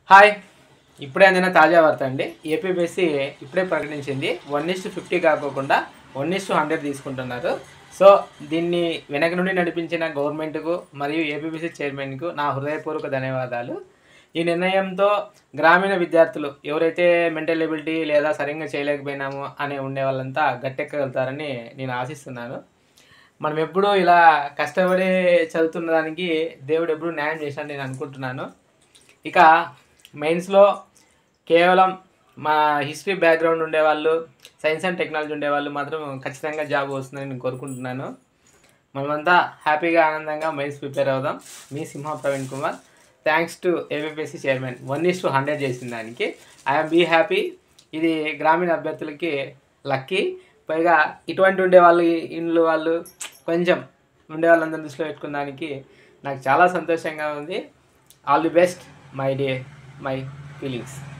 Hi! ఇప్పుడే అందిన తాజా వార్త అండి. ఏపీపీఎస్సీ ఇప్పుడే ప్రకటించింది. 1:50 కాకోకుండా 1:100 తీసుకుంటున్నారు. సో, దీన్ని వెనక నుండి నడిపించిన గవర్నమెంట్‌కు మరియు ఏపీపీఎస్సీ చైర్మన్‌కు నా హృదయపూర్వక ధన్యవాదాలు. ఈ నిర్ణయంతో గ్రామీణ విద్యార్థులు ఎవరైతే మెంటల్ ఎబిలిటీ లేదా సరిగ్గా చేయలేకపోయినాము అని ఉండే వాళ్ళంతా గట్టెక్కగలుగుతారని నేను ఆశిస్తున్నాను. మనం ఎప్పుడూ ఇలా కష్టపడి చదువుతున్న దానికి దేవుడు ఎప్పుడూ న్యాయం చేశాడని నేను అనుకుంటున్నాను. ఇక మెయిన్స్‌లో కేవలం మా హిస్టరీ బ్యాక్‌గ్రౌండ్ ఉండేవాళ్ళు, సైన్స్ అండ్ టెక్నాలజీ ఉండేవాళ్ళు మాత్రం ఖచ్చితంగా జాబ్ వస్తుందని నేను కోరుకుంటున్నాను. మనమంతా హ్యాపీగా, ఆనందంగా మెయిన్స్ ప్రిపేర్ అవుదాం. మీ Simha Praveen Kumar. Thanks to APPSC chairman 1:100 చేసిన దానికి. I am happy. ఇది గ్రామీణ అభ్యర్థులకి లక్కీ. పైగా ఇటువంటి ఉండేవాళ్ళు, ఇండ్లు వాళ్ళు కొంచెం ఉండేవాళ్ళందరిని దృష్టిలో పెట్టుకున్న దానికి నాకు చాలా సంతోషంగా ఉంది. All the best my feelings.